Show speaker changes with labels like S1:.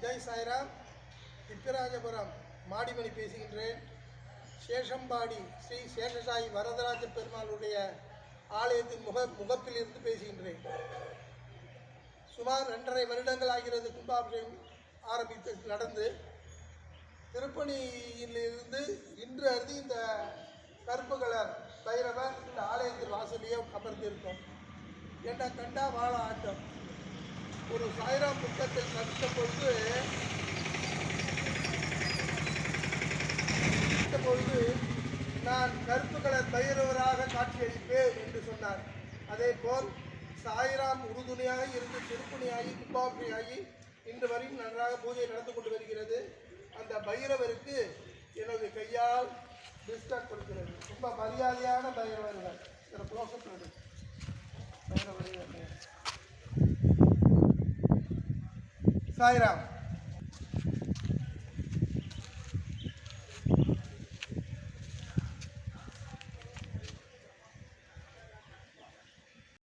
S1: ஜெய் சாய்ராம். திப்பிராஜபுரம் மாடிமணி பேசுகின்றேன். சேஷம்பாடி ஸ்ரீ சேஷசாயி வரதராஜ பெருமாளுடைய ஆலயத்தின் முகப்பில் இருந்து பேசுகின்றேன். சுமார் 2.5 வருடங்கள் ஆகிறது கும்பாபிஷேகம் ஆரம்பித்து நடந்து. திருப்பணியிலிருந்து இன்று அருதி இந்த கருப்பு கலர் பைரவர் இந்த ஆலயத்தின் வாசலையே அமர்ந்திருக்கும். என்ன கண்டா வாழ ஆட்டம். ஒரு சாய்ராம் புத்தகத்தில் கற்ற பொழுது நான் கருப்பு கலர் பைரவராக காட்சியளிப்பேன் என்று சொன்னார். அதே போல் சாய்ராம் உறுதுணையாக இருந்து திருப்பணியாகி கும்பாபிஷேகமாகி இன்று வரையும் நன்றாக பூஜை நடந்து கொண்டு வருகிறது. அந்த பைரவருக்கு எனது கையால் பிஸ்கட் கொடுக்கிறது. ரொம்ப மரியாதையான பைரவர்கள். இதில் க்ளோசப் பைரவர் சாய்ராம்.